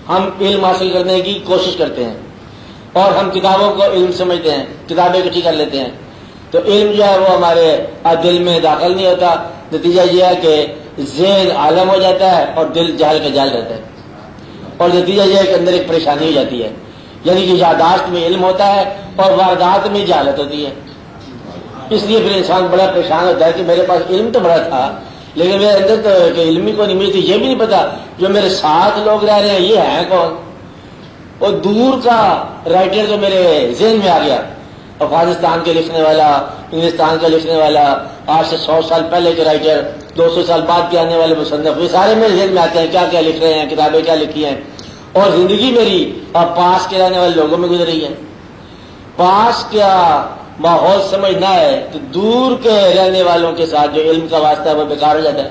ہم علم حاصل کرنے کی کوشش کرتے ہیں اور ہم کتابوں کو علم سمجھتے ہیں، کتابیں اکٹھی کر لیتے ہیں، تو علم جو ہے وہ ہمارے دل میں داخل نہیں ہوتا. نتیجہ یہ ہے کہ ذہن عالم ہو جاتا ہے اور دل جہل کا جہل رہتا ہے، اور نتیجہ یہ ہے کہ اندر ایک پریشانی ہو جاتی ہے، یعنی کہ یاداشت میں علم ہوتا ہے اور واردات میں جہالت ہوتی ہے. اس لیے پھر انسان بڑا پریشان ہوتا ہے کہ میرے پاس علم تو بڑا تھا لیکن میرے اندر تو کہ علم ہی کو نہیں ملتی، یہ بھی نہیں پتا جو میرے ساتھ لوگ رہ رہے ہیں یہ ہیں کون. اور دور کا رائٹر جو میرے ذہن میں آ گیا، افغانستان کے لکھنے والا، انگلستان کا لکھنے والا، آج سے 100 سال پہلے کے رائٹر، 200 سال بعد کے آنے والے مصنف، یہ سارے میرے ذہن میں آتے ہیں کیا کیا لکھ رہے ہیں، کتابیں کیا لکھی ہیں. اور زندگی میری پاس کے رہنے والے لوگوں میں گزر رہی ہے. پاس کیا ماحول سمجھنا ہے کہ دور کے رہنے والوں کے ساتھ جو علم کا واسطہ ہے وہ بیکار ہو جاتا ہے.